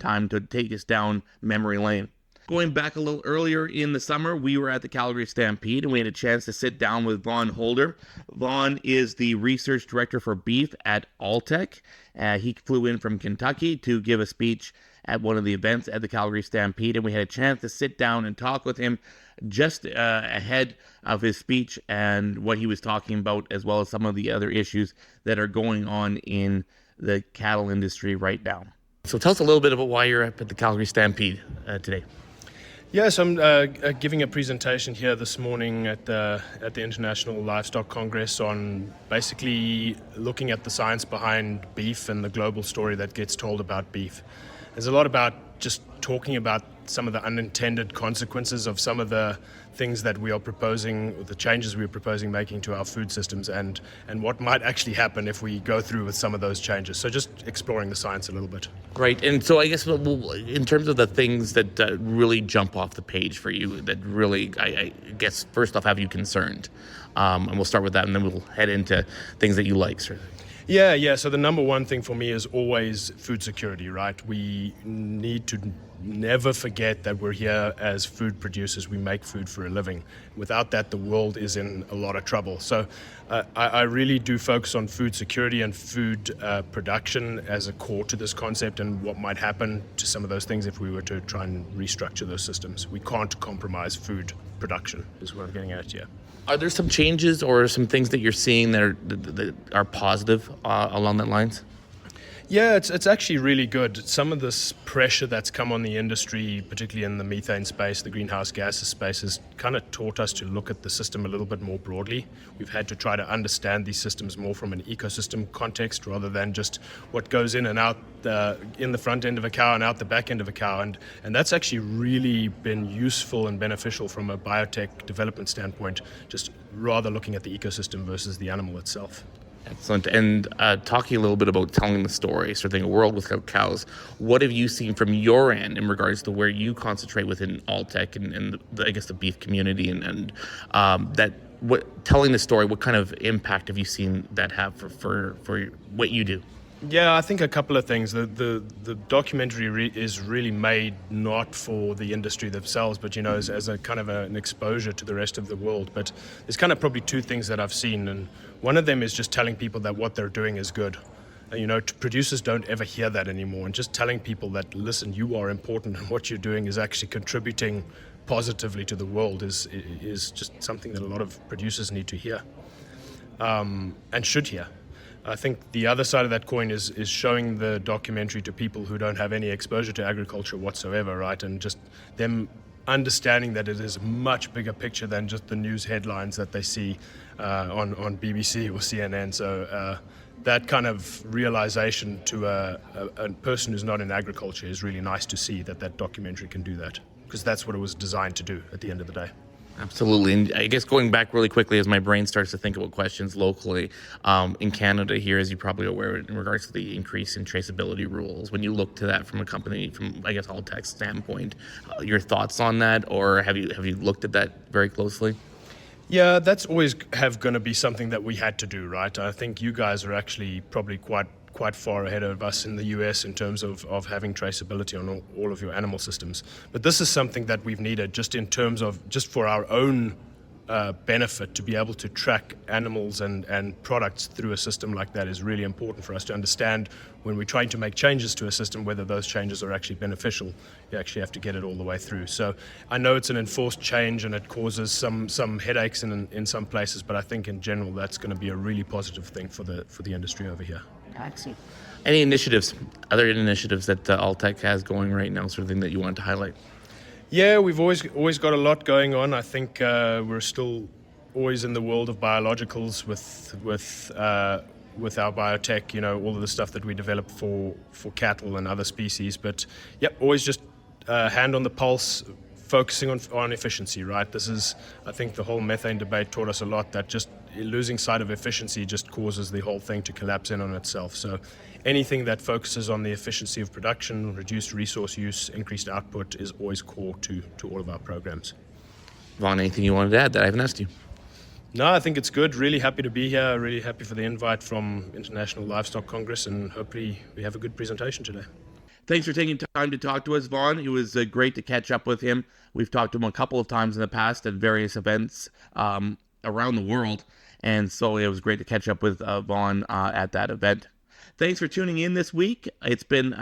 time to take us down memory lane. Going back a little earlier in the summer, we were at the Calgary Stampede and we had a chance to sit down with Vaughn Holder. Vaughn is the research director for beef at Alltech. He flew in from Kentucky to give a speech at one of the events at the Calgary Stampede, and we had a chance to sit down and talk with him just ahead of his speech and what he was talking about, as well as some of the other issues that are going on in the cattle industry right now. So tell us a little bit about why you're up at the Calgary Stampede today. Yes, I'm giving a presentation here this morning at the International Livestock Congress on basically looking at the science behind beef and the global story that gets told about beef. There's a lot about just talking about some of the unintended consequences of some of the things that we are proposing, the changes we are proposing making to our food systems, and what might actually happen if we go through with some of those changes. So just exploring the science a little bit. Right, and so I guess in terms of the things that really jump off the page for you, that really, I guess, first off, have you concerned? And we'll start with that, and then we'll head into things that you like, sir. Yeah. So the number one thing for me is always food security, right? We need to never forget that we're here as food producers. We make food for a living. Without that, the world is in a lot of trouble. So I really do focus on food security and food production as a core to this concept, and what might happen to some of those things if we were to try and restructure those systems. We can't compromise food production, is what I'm getting at here. Are there some changes or some things that you're seeing that are positive along that lines? Yeah, it's actually really good. Some of this pressure that's come on the industry, particularly in the methane space, the greenhouse gases space, has kind of taught us to look at the system a little bit more broadly. We've had to try to understand these systems more from an ecosystem context rather than just what goes in and out in the front end of a cow and out the back end of a cow. And that's actually really been useful and beneficial from a biotech development standpoint, just rather looking at the ecosystem versus the animal itself. Excellent. And talking a little bit about telling the story, sort of thing, a world without cows, what have you seen from your end in regards to where you concentrate within Alltech and I guess the beef community and that telling the story, what kind of impact have you seen that have for what you do? Yeah, I think a couple of things. The documentary is really made not for the industry themselves, but as a kind of an exposure to the rest of the world. But there's kind of probably two things that I've seen, and one of them is just telling people that what they're doing is good. Producers don't ever hear that anymore, and just telling people that, listen, you are important and what you're doing is actually contributing positively to the world is just something that a lot of producers need to hear and should hear. I think the other side of that coin is showing the documentary to people who don't have any exposure to agriculture whatsoever, right? And just them understanding that it is a much bigger picture than just the news headlines that they see on BBC or CNN. So that kind of realization to a person who's not in agriculture is really nice to see that documentary can do that, because that's what it was designed to do at the end of the day. Absolutely. And I guess going back really quickly as my brain starts to think about questions locally, in Canada here, as you're probably aware, in regards to the increase in traceability rules, when you look to that from a company, from I guess Alltech's standpoint, your thoughts on that, or have you looked at that very closely? Yeah, that's always going to be something that we had to do, right? I think you guys are actually probably quite far ahead of us in the US in terms of having traceability on all of your animal systems. But this is something that we've needed just in terms of just for our own benefit. To be able to track animals and products through a system like that is really important for us to understand when we're trying to make changes to a system, whether those changes are actually beneficial. You actually have to get it all the way through. So I know it's an enforced change and it causes some headaches in some places, but I think in general that's going to be a really positive thing for the industry over here. Excellent. Any other initiatives that Alltech has going right now, sort of thing that you want to highlight? Yeah, we've always got a lot going on. I think we're still always in the world of biologicals with our biotech, all of the stuff that we develop for cattle and other species. But yep, always just hand on the pulse, focusing on efficiency, right? This is, I think the whole methane debate taught us a lot, that just losing sight of efficiency just causes the whole thing to collapse in on itself. So anything that focuses on the efficiency of production, reduced resource use, increased output is always core to all of our programs. Vaughn, anything you wanted to add that I haven't asked you? No, I think it's good. Really happy to be here. Really happy for the invite from International Livestock Congress, and hopefully we have a good presentation today. Thanks for taking time to talk to us, Vaughn. It was great to catch up with him. We've talked to him a couple of times in the past at various events around the world, and so it was great to catch up with Vaughn at that event. Thanks for tuning in this week. It's been